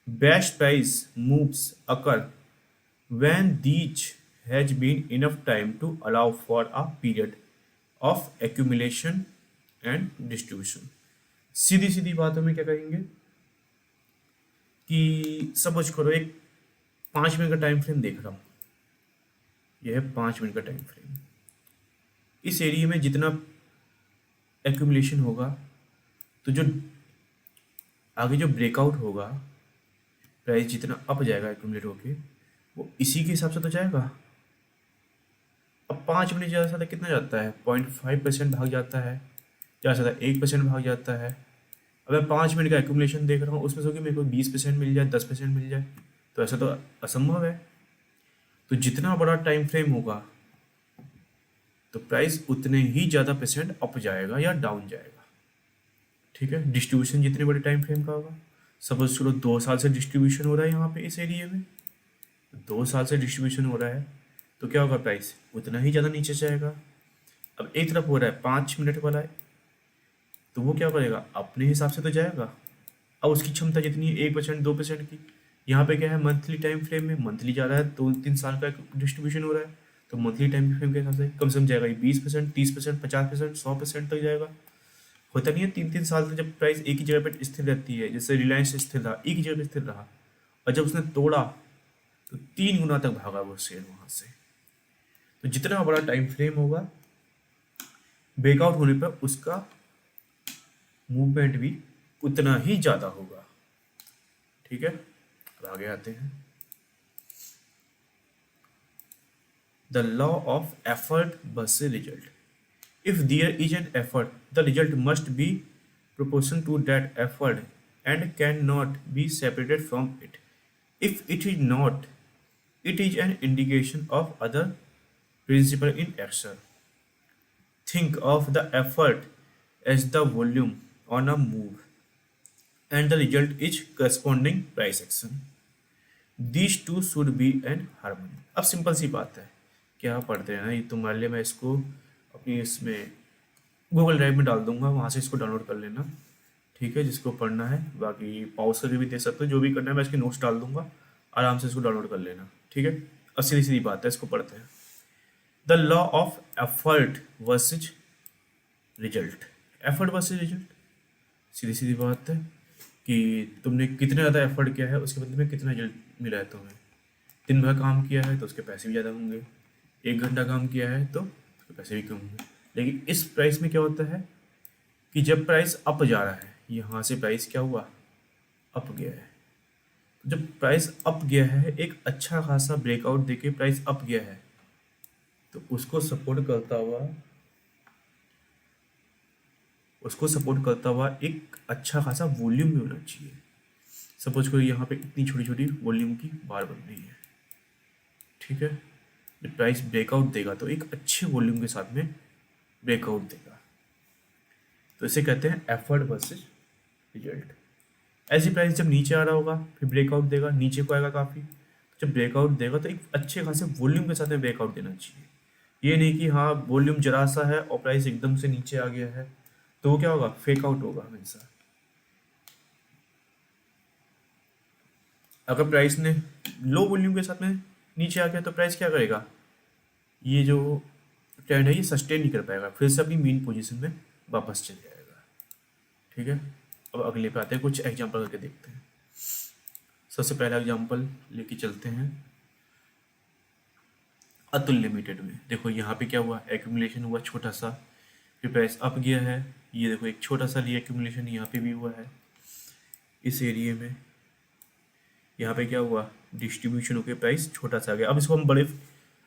Best price moves occur when these has been enough time to allow for a period of accumulation and distribution. सीधी सीधी बातों में क्या कहेंगे कि suppose करो एक 5 minute का time frame देख रहा हूँ, यह है 5 मिनट का टाइम फ्रेम। इस एरिया में जितना एक्यूमुलेशन होगा, तो जो आगे जो ब्रेकआउट होगा, प्राइस जितना अप जाएगा एक्यूमुलेट होके, वो इसी के हिसाब से तो जाएगा। अब 5 मिनट ज़्यादा से ज़्यादा कितना जाता है, 0.5% भाग जाता है, ज़्यादा से ज़्यादा 1% भाग जाता है। अब मैं 5 मिनट का एक्यूमुलेशन देख रहा हूँ, उसमें से कि मेरे को 20% मिल जाए, 10% मिल जाए, तो ऐसा तो असंभव है। तो जितना बड़ा टाइम फ्रेम होगा, तो प्राइस उतने ही ज़्यादा परसेंट अप जाएगा या डाउन जाएगा। ठीक है, डिस्ट्रीब्यूशन जितने बड़े टाइम फ्रेम का होगा, सपोज चलो 2 साल से डिस्ट्रीब्यूशन हो रहा है यहाँ पे इस एरिया में, 2 साल से डिस्ट्रीब्यूशन हो रहा है, तो क्या होगा, प्राइस उतना ही ज़्यादा नीचे जाएगा। अब एक तरफ हो रहा है 5 मिनट वाला है, तो वो क्या करेगा, अपने हिसाब से तो जाएगा। अब उसकी क्षमता जितनी है 1% 2% की, यहाँ पे क्या है, मंथली टाइम फ्रेम में मंथली जा रहा है, 2-3 साल का डिस्ट्रीब्यूशन हो रहा है, तो मंथली टाइम फ्रेम के हिसाब से कम से कम जाएगा ये 20%, 30%, 50%, 100% तक जाएगा। होता नहीं है 3-3 साल तक जब प्राइस एक ही जगह पर स्थिर रहती है, जैसे रिलायंस स्थिर रहा, एक ही जगह पर स्थिर रहा, और जब उसने तोड़ा तो 3 गुना तक भागा वो शेयर वहाँ से। तो जितना बड़ा टाइम फ्रेम होगा, ब्रेकआउट होने पर उसका मूवमेंट भी उतना ही ज़्यादा होगा। ठीक है, अब आगे आते हैं। The law of effort versus result. If there is an effort, the result must be proportional to that effort and cannot be separated from it. If it is not, it is an indication of other principle in action. Think of the effort as the volume on a move, and the result is corresponding price action. These two should be in harmony. अब simple सी बात है, क्या पढ़ते हैं ना, ये तुम्हारे लिए मैं इसको अपनी इसमें गूगल ड्राइव में डाल दूंगा, वहाँ से इसको डाउनलोड कर लेना। ठीक है, जिसको पढ़ना है, बाकी पॉज करके भी दे सकते हो, जो भी करना है मैं इसके नोट्स डाल दूंगा, आराम से इसको डाउनलोड कर लेना। ठीक है, अब सीधी सीधी बात है, इसको पढ़ते हैं। The law of effort versus result. Effort versus result, सीधी सीधी बात है कि तुमने कितने ज़्यादा एफर्ट किया है, उसके बदले में कितना रिजल्ट मिला है तुम्हें। दिन भर काम किया है तो उसके पैसे भी ज़्यादा होंगे, 1 घंटा काम किया है तो उसके पैसे भी कम होंगे। लेकिन इस प्राइस में क्या होता है कि जब प्राइस अप जा रहा है, यहाँ से प्राइस क्या हुआ, अप गया है। तो जब प्राइस अप गया है, एक अच्छा खासा ब्रेकआउट देके प्राइस अप गया है, तो उसको सपोर्ट करता हुआ एक अच्छा खासा वॉल्यूम भी होना चाहिए। सपोज करो यहाँ पे इतनी छोटी छोटी वॉल्यूम की बार बन रही है। ठीक है, जब प्राइस ब्रेकआउट देगा तो एक अच्छे वॉल्यूम के साथ में ब्रेकआउट देगा, तो इसे कहते हैं एफर्ट वर्सेस रिजल्ट। ऐसी प्राइस जब नीचे आ रहा होगा, फिर ब्रेकआउट देगा, नीचे को आएगा काफ़ी, जब ब्रेकआउट देगा तो एक अच्छे खासे वॉल्यूम के साथ में ब्रेकआउट देना चाहिए। ये नहीं कि हाँ वॉल्यूम जरा सा है और प्राइस एकदम से नीचे आ गया है, तो वो क्या होगा, फेक आउट होगा हमेशा। अगर प्राइस ने लो वॉल्यूम के साथ में नीचे आ गया तो प्राइस क्या करेगा, ये जो ट्रेंड है ये सस्टेन नहीं कर पाएगा, फिर से अपनी मीन पोजीशन में वापस चल जाएगा। ठीक है, अब अगले पे आते हैं, कुछ एग्जांपल करके देखते हैं। सबसे पहला एग्जांपल लेके चलते हैं अतुल लिमिटेड में। देखो यहाँ पे क्या हुआ, एक्यूमुलेशन हुआ छोटा सा, फिर प्राइस अप गया है। ये देखो एक छोटा सा री एक्यूमुलेशन यहाँ पे भी हुआ है इस एरिया में। यहाँ पे क्या हुआ, डिस्ट्रीब्यूशन होकर प्राइस छोटा सा आ गया। अब इसको हम बड़े,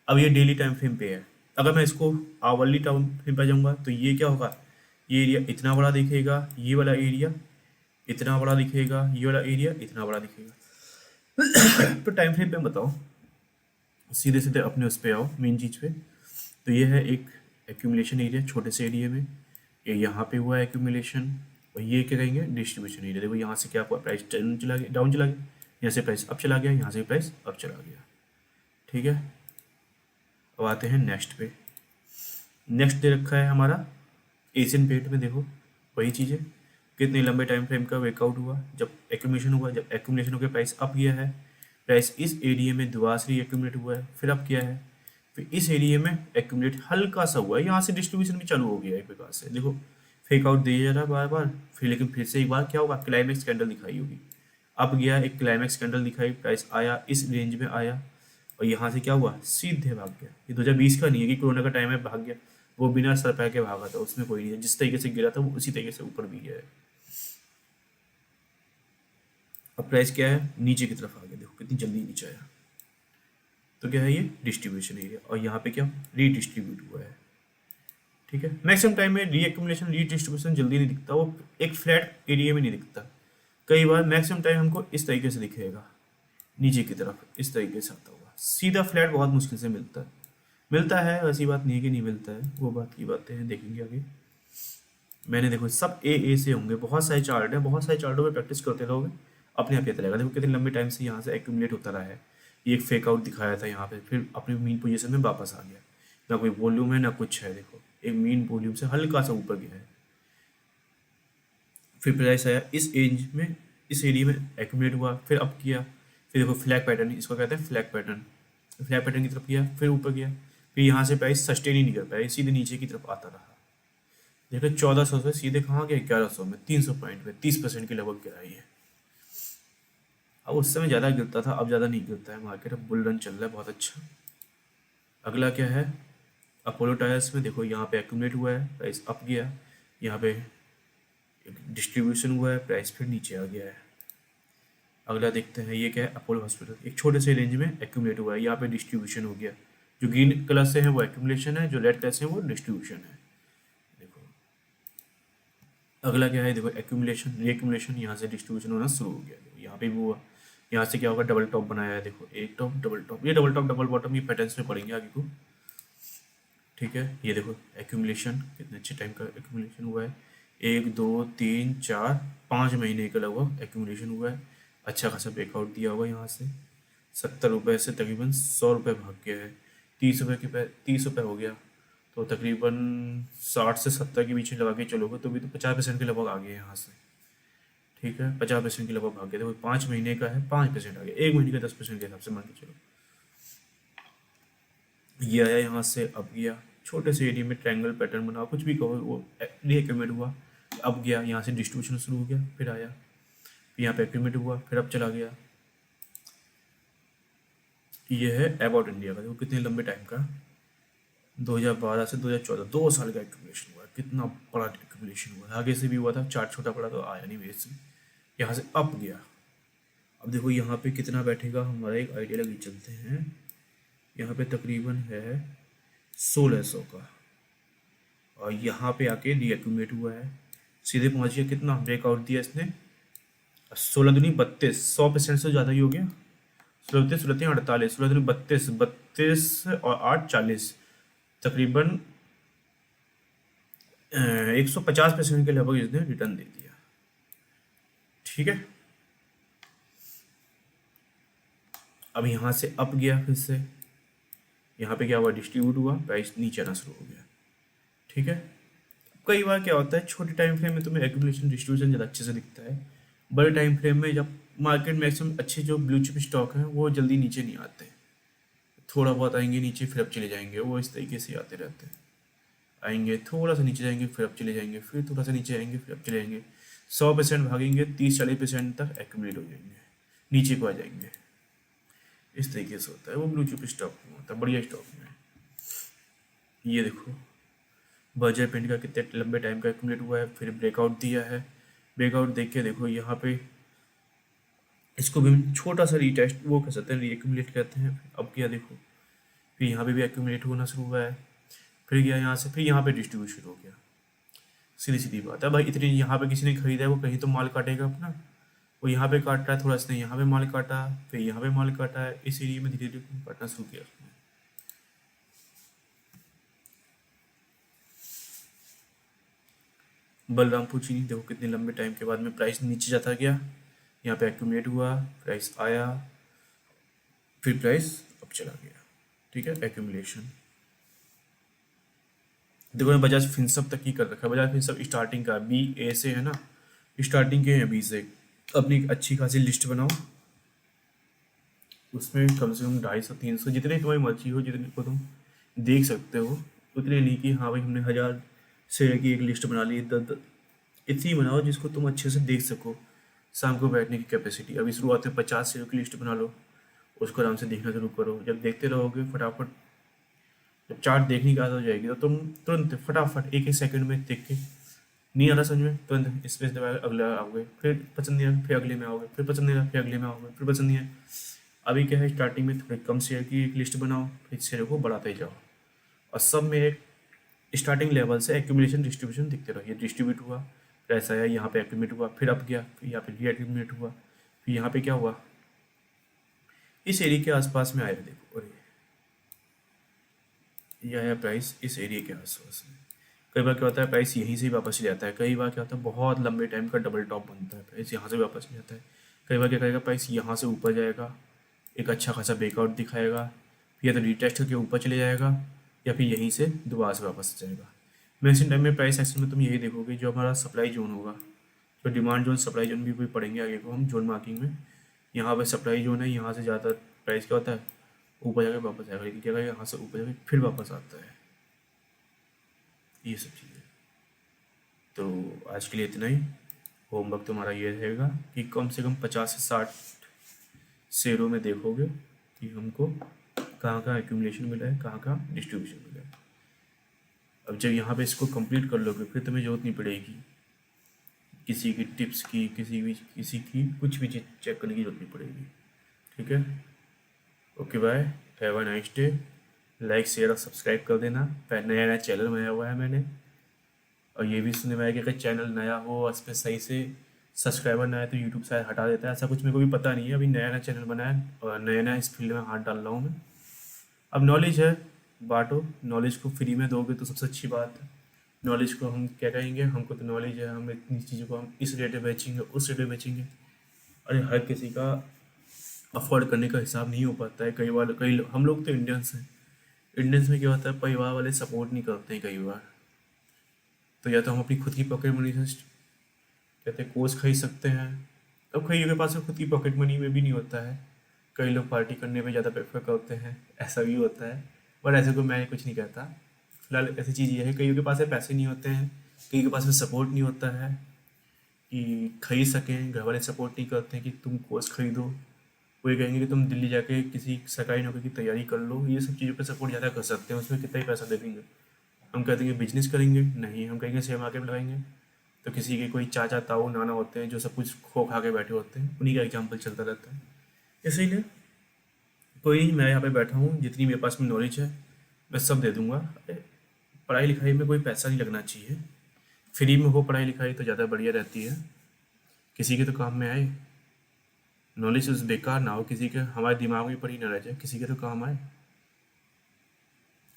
अब ये डेली टाइम फ्रेम पे है, अगर मैं इसको आवरली टाइम फ्रेम पे जाऊँगा तो ये क्या होगा, ये एरिया इतना बड़ा दिखेगा, ये वाला एरिया इतना बड़ा दिखेगा, ये वाला एरिया इतना बड़ा दिखेगा। तो टाइम फ्रेम पे बताओ, सीधे सीधे अपने उस पर आओ मेन चीज़ पे। तो ये है एक एक्यूमुलेशन एरिया छोटे से एरिया में, ये यहाँ पे हुआ एक्यूमुलेशन, और ये क्या कहेंगे, डिस्ट्रीब्यूशन एरिया। देखो यहाँ से क्या हुआ, प्राइस डाउन चला गया, यहाँ से प्राइस अप चला गया, यहाँ से प्राइस अप चला गया। ठीक है, अब आते हैं नेक्स्ट पे। नेक्स्ट दे रखा है हमारा एशियन पेंट में। देखो वही चीज़ है, कितने लंबे टाइम फ्रेम का वर्कआउट हुआ, जब एक्यूमुलेशन हुआ, जब एक्यूमुलेशन होकर प्राइस अप गया है, प्राइस इस एरिया में दोबारा से एक्यूमुलेट हुआ है, फिर अप किया है, फिर इस एरिया में एक्यूमुलेट हल्का सा हुआ है, यहाँ से डिस्ट्रीब्यूशन भी चालू हो गया है एक प्रकार से। देखो फेक आउट दिया जा रहा है बार बार, फिर लेकिन फिर से एक बार क्या होगा, क्लाइमेक्स कैंडल दिखाई होगी। अब गया, एक क्लाइमेक्स कैंडल दिखाई, प्राइस आया, इस रेंज में आया, और यहाँ से क्या हुआ, सीधे भाग गया। ये 2020 का नहीं है कि कोरोना का टाइम है भाग गया, वो बिना सर पैर के भागा था, उसमें कोई नहीं है। जिस तरीके से गिरा था वो उसी तरीके से ऊपर भी गया है। अब प्राइस क्या है, नीचे की तरफ आ गया, देखो कितनी जल्दी नीचे आया। तो क्या है, ये डिस्ट्रीब्यूशन एरिया, और यहाँ पे क्या रीडिस्ट्रीब्यूट हुआ है। ठीक है, मैक्सिमम टाइम में रीएक्यूमुलेशन रीडिस्ट्रीब्यूशन जल्दी नहीं दिखता, वो एक फ्लैट एरिया में नहीं दिखता। कई बार मैक्सिमम टाइम हमको इस तरीके से दिखेगा, नीचे की तरफ इस तरीके से आता हुआ। सीधा फ्लैट बहुत मुश्किल से मिलता है, मिलता है, वैसी बात नहीं है कि नहीं मिलता है, वो बात की बातें हैं, देखेंगे आगे। मैंने देखो सब ए से होंगे, बहुत सारे चार्ट है, बहुत सारे चार्टों में प्रैक्टिस करते रहोगे, अपने आप पता लगेगा। देखो कितने लंबे टाइम से यहाँ से एक्यूमुलेट होता रहा है। ये एक फेक आउट दिखाया था यहाँ पे, फिर अपनी मीन पोजीशन में वापस आ गया। ना कोई वॉल्यूम है ना कुछ है, देखो एक मीन वॉल्यूम से हल्का सा ऊपर गया है। फिर प्राइस आया इस एज में, इस एरिया में एक्यूमुलेट हुआ, फिर अप किया, फिर देखो फ्लैग पैटर्न, इसको कहते हैं फ्लैग पैटर्न। फ्लैग पैटर्न की तरफ किया, फिर ऊपर गया, फिर यहाँ से प्राइस सस्टेन ही नहीं कर पाया, सीधे नीचे की तरफ आता रहा। देखो 1400 से सीधे कहाँ गया, 1100 में, 300 पॉइंट में 30% के लगभग गिरा है। अब उस समय ज़्यादा गिरता था, अब ज़्यादा नहीं गिरता है मार्केट, अब बुल रन चल रहा है बहुत अच्छा। अगला क्या है, अपोलो टायर्स में देखो यहाँ पे एक्यूमुलेट हुआ है, प्राइस अप गया, यहाँ पे डिस्ट्रीब्यूशन हुआ है, प्राइस फिर नीचे आ गया है। अगला देखते हैं, ये क्या है, अपोलो हॉस्पिटल, एक छोटे से रेंज में एक्यूमुलेट हुआ है, यहाँ पे डिस्ट्रीब्यूशन हो गया। जो ग्रीन कलर से है वो एक्यूमुलेशन है, जो रेड कलर से है वो डिस्ट्रीब्यूशन है। देखो अगला क्या है, देखो एक्यूमुलेशन रीएक्यूमुलेशन, यहाँ से डिस्ट्रीब्यूशन होना शुरू हो गया। देखो यहाँ पे भी हुआ, यहाँ से क्या होगा, डबल टॉप बनाया है, देखो एक टॉप डबल टॉप, ये डबल टॉप डबल बॉटम, ये पैटर्न्स में पड़ेंगे आगे को। ठीक है, ये देखो एक्यूमुलेशन, कितने अच्छे टाइम का एक्यूमुलेशन हुआ है, 1 2 3 4 5 महीने का लगभग एक्यूमुलेशन हुआ है। अच्छा खासा ब्रेकआउट दिया होगा यहाँ से, 70 रुपये से तकरीबन 100 रुपये भाग गया है। 30 रुपये के 30 रुपये हो गया, तो तकरीबन 60 से 70 के बीच में लगा के चलोगे तो भी तो 50% के लगभग आ गए यहाँ से। ठीक है, 50% के लगभग भाग गया, देखो 5 महीने का है, 5% आ गया, 1 महीने का 10% के हिसाब से मान के चलो। ये आया यहाँ से, अब गया, छोटे से एरिया में ट्रायंगल पैटर्न बना, कुछ भी कहो, वो रीएक्यूमुलेट हुआ, अब गया, यहाँ से डिस्ट्रीब्यूशन शुरू हो गया, फिर आया, फिर यहाँ पे एक्यूमुलेट हुआ, फिर अब चला गया। ये है अबाउट इंडिया का, देखो कितने लंबे टाइम का, 2012 से 2014, 2 साल का एक्यूमुलेशन हुआ है, कितना बड़ा एक्यूमुलेशन हुआ है। आगे से भी हुआ था, चार्ट छोटा पड़ा तो आया नहीं बेस से, यहाँ से अप गया। अब देखो यहाँ पे कितना बैठेगा, हमारा एक आइडिया लगे चलते हैं। यहाँ पे तकरीबन है 1600 का, और यहाँ पे आके रीएक्यूमुलेट हुआ है, सीधे पहुँच गया, कितना ब्रेकआउट दिया इसने, 16 दूनी 32, 100% से ज़्यादा ही हो गया। 16 3 16 3 48, 16 दूनी 32, 32 और 8 40, तकरीबन 150% के लगभग इसने रिटर्न दे दिया। ठीक है, अब यहाँ से अप गया, फिर से यहाँ पे क्या हुआ, डिस्ट्रीब्यूट हुआ, प्राइस नीचे आना शुरू हो गया। ठीक है, कई बार क्या होता है, छोटे टाइम फ्रेम में तुम्हें एक्यूमुलेशन डिस्ट्रीब्यूशन ज़्यादा अच्छे से दिखता है, बड़े टाइम फ्रेम में जब मार्केट मैक्सिमम अच्छे जो ब्लू चिप स्टॉक हैं वो जल्दी नीचे नहीं आते, थोड़ा बहुत आएंगे नीचे फिर अब चले जाएंगे, वो इस तरीके से आते रहते हैं। आएंगे थोड़ा सा नीचे जाएंगे फिर अब चले जाएंगे, फिर थोड़ा सा नीचे आएंगे फिर अब चले जाएंगे, 100% भागेंगे, 30-40% तक एक्यूमुलेट हो जाएंगे, नीचे को आ जाएंगे। इस तरीके से होता है, वो ब्लू चिप स्टॉक में होता है, बढ़िया स्टॉक में। ये देखो बर्जर पेंट का कितने लंबे टाइम का एक्यूमुलेट हुआ है, फिर ब्रेकआउट दिया है, ब्रेकआउट देख के देखो यहाँ पे, इसको भी हम छोटा सा रीटेस्ट वो कह सकते हैं, रीएक्यूमुलेट कहते हैं। अब क्या देखो, फिर यहाँ पे भी एक्यूमुलेट होना शुरू हुआ है, फिर गया यहाँ से, फिर यहाँ पे डिस्ट्रीब्यूशन हो गया। सीधी सीधी बात है भाई, इतनी यहाँ पे किसी ने खरीदा है वो कहीं तो माल काटेगा अपना, वो यहाँ पे काट रहा है, थोड़ा इसने यहाँ पे माल काटा, फिर यहाँ पे माल काटा है, इस एरिया में धीरे धीरे काटना शुरू किया उसने। बलरामपुर चीनी देखो कितने लंबे टाइम के बाद में प्राइस नीचे जाता गया, यहाँ पे एक्यूमुलेट हुआ, प्राइस आया, फिर प्राइस अब चला गया। ठीक है, एक्यूमुलेशन देखो मैं बजाज फिनसर्व तक ही कर रखा है, बजाज फिनसर्व स्टार्टिंग का BA से है ना, स्टार्टिंग के हैं B से। अपनी एक अच्छी खासी लिस्ट बनाओ, उसमें कम से कम 250-300 जितने तुम्हारी मर्जी हो, जितने को तुम देख सकते हो उतने नहीं कि हाँ भाई हमने 1000 शेयर की एक लिस्ट बना ली, इतनी बनाओ जिसको तुम अच्छे से देख सको, शाम को बैठने की कैपेसिटी। अभी शुरुआत में 50 शेयरों की लिस्ट बना लो, उसको आराम से देखना शुरू करो। जब देखते रहोगे फटाफट, जब चार्ट देखने की आदत हो जाएगी तो तुम तुरंत फटाफट एक एक सेकंड में देख के, नहीं आ रहा समझ में, तुरंत स्पेस दबा के अगला आओगे, फिर पसंद नहीं आया फिर अगले में आओगे, फिर पसंद नहीं आया फिर अगले में आओगे, फिर पसंद नहीं आया। अभी क्या है, स्टार्टिंग में थोड़े कम शेयर की एक लिस्ट बनाओ, फिर शेयर को बढ़ाते जाओ, और सब में एक स्टार्टिंग लेवल से एक्यूमुलेशन डिस्ट्रीब्यूशन दिखते रहो। ये डिस्ट्रीब्यूट हुआ, फिर ऐसा आया, यहाँ पे एक्यूमुलेट हुआ, फिर अप गया, फिर यहाँ पे री एक्यूमुलेट हुआ, फिर यहाँ पे क्या हुआ, इस एरिया के आसपास में आया, देखो, और ये आया प्राइस इस एरिया के आसपास में। कई बार क्या होता है, प्राइस यहीं से ही वापस ले जाता है। कई बार क्या होता है, बहुत लंबे टाइम का डबल टॉप बनता है, प्राइस यहाँ से वापस ले जाता है। कई बार क्या करेगा, प्राइस यहाँ से ऊपर जाएगा, एक अच्छा खासा ब्रेकआउट दिखाएगा, या तो रिटेस्ट करके ऊपर चले जाएगा, या फिर यहीं से दोबारा से वापस जाएगा। मैक्सिमम टाइम में प्राइस एक्शन में तुम यही देखोगे, जो हमारा सप्लाई जोन होगा, तो डिमांड जोन सप्लाई जोन भी पढ़ेंगे आगे को हम जोन मार्किंग में। यहाँ पर सप्लाई जोन है, यहाँ से ज़्यादा प्राइस क्या होता है, ऊपर जाकर वापस आएगा, लेकिन क्या करेगा, यहाँ से ऊपर जाकर फिर वापस आता है। ये सब चीज़ें। तो आज के लिए इतना ही। होमवर्क तुम्हारा ये रहेगा कि कम से कम 50 से 60 शेयरों में देखोगे कि हमको कहाँ कहाँ एक्यूमुलेशन मिला है, कहाँ कहाँ डिस्ट्रीब्यूशन मिला है। अब जब यहाँ पे इसको कंप्लीट कर लोगे, फिर तुम्हें जरूरत नहीं पड़ेगी किसी की टिप्स की, किसी की कुछ भी चीज़ चेक करने की जरूरत नहीं पड़ेगी। ठीक है, okay bye, have a nice day. Like share और सब्सक्राइब कर देना। नया नया चैनल बनाया हुआ है मैंने, और ये भी सुनने में आया कि अगर चैनल नया हो और उस पर सही से सब्सक्राइबर ना आए तो यूट्यूब शायद हटा देता है। ऐसा कुछ मेरे को भी पता नहीं है, अभी नया नया चैनल बनाया है और नया नया इस फील्ड में हाथ डाल रहा हूँ मैं। अब नॉलेज है, बांटो। नॉलेज को फ्री में दोगे तो सबसे अच्छी बात है। नॉलेज को हम क्या कहेंगे, हमको तो नॉलेज है, हम इतनी चीज़ों को हम इस रेट में बेचेंगे, उस रेट में बेचेंगे। अरे हर किसी का अफोर्ड करने का हिसाब नहीं हो पाता है। कई बार हम लोग तो इंडियंस हैं, इंडियंस में क्या होता है, परिवार वाले सपोर्ट नहीं करते हैं कई बार। तो या तो हम अपनी खुद की पॉकेट मनी से कहते हैं कोर्स खरीद सकते हैं। अब कईयों के पास खुद की पॉकेट मनी में भी नहीं होता है, कई लोग पार्टी करने में ज़्यादा प्रेफर करते हैं, ऐसा भी होता है। बट ऐसे को मैं कुछ नहीं कहता। फिलहाल ऐसी चीज़ ये है, कईयों के पास पैसे नहीं होते हैं, कईयों के पास में सपोर्ट नहीं होता है कि खरीद सकें। घर वाले सपोर्ट नहीं करते हैं कि तुम कोर्स खरीदो। वो ये कहेंगे कि तुम दिल्ली जाके किसी सरकारी नौकरी की तैयारी कर लो। ये सब चीज़ों पे सपोर्ट ज़्यादा कर सकते हैं, उसमें कितना ही पैसा दे देंगे। हम कहते हैं बिजनेस करेंगे, नहीं, हम कहेंगे शेयर मार्केट में लगाएंगे। तो किसी के कोई चाचा ताऊ नाना होते हैं जो सब कुछ खो खा के बैठे होते हैं, उन्हीं का एग्जाम्पल चलता रहता है। इसीलिए कोई नहीं, मैं यहाँ पे बैठा हूँ, जितनी मेरे पास में नॉलेज है मैं सब दे दूँगा। पढ़ाई लिखाई में कोई पैसा नहीं लगना चाहिए, फ्री में हो पढ़ाई लिखाई तो ज़्यादा बढ़िया रहती है, किसी के तो काम में आए। नॉलेज उस बेकार ना हो, किसी के हमारे दिमाग में पड़ी ना रह जाए, किसी के तो काम आए।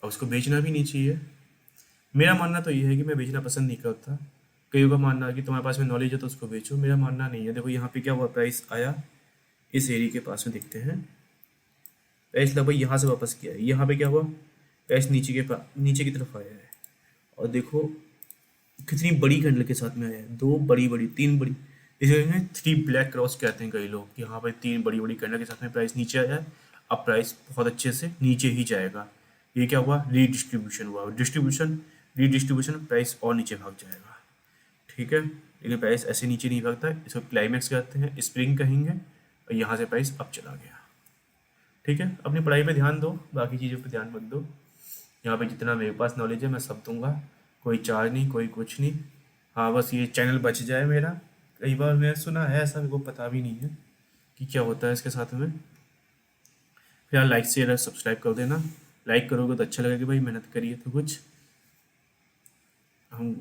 और उसको बेचना भी नहीं चाहिए। मेरा मानना तो ये है कि मैं बेचना पसंद नहीं करता। कईयों का मानना है कि तुम्हारे पास में नॉलेज है तो उसको बेचो, मेरा मानना नहीं है। देखो यहाँ पे क्या हुआ, प्राइस आया, इस एरिया के पास में दिखते हैं, प्राइस लगभग यहाँ से वापस किया है। यहाँ पे क्या हुआ, प्राइस नीचे की तरफ आया है, और देखो कितनी बड़ी कैंडल के साथ में आया है, दो बड़ी बड़ी, तीन बड़ी, इसे कहेंगे 3 ब्लैक क्रॉस कहते हैं कई लोग, कि यहाँ पे 3 बड़ी बड़ी कैंडल के साथ में प्राइस नीचे आया है। अब प्राइस बहुत अच्छे से नीचे ही जाएगा। ये क्या हुआ, रीडिस्ट्रीब्यूशन हुआ, रीडिस्ट्रीब्यूशन, प्राइस और नीचे भाग जाएगा। ठीक है, लेकिन प्राइस ऐसे नीचे नहीं भागता, इसको क्लाइमैक्स कहते हैं, स्प्रिंग कहेंगे, और यहाँ से प्राइस अब चला गया। ठीक है, अपनी पढ़ाई पे ध्यान दो, बाकी चीज़ों पे ध्यान मत दो। यहाँ पे जितना मेरे पास नॉलेज है मैं सब दूंगा, कोई चार्ज नहीं, कोई कुछ नहीं। हाँ, बस ये चैनल बच जाए मेरा। कई बार मैंने सुना है ऐसा, मेरे को पता भी नहीं है कि क्या होता है इसके साथ में। फिर लाइक शेयर सब्सक्राइब कर देना। लाइक करोगे तो अच्छा लगेगा कि भाई मेहनत करिए, तो कुछ हम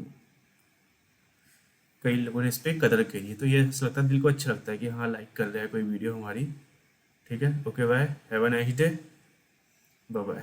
कई लोगों ने इस पर कदर करी है, तो ये ऐसा लगता है, दिल को अच्छा लगता है कि हाँ लाइक कर रहा है कोई वीडियो हमारी। ठीक है, okay bye, have a nice day, bye bye.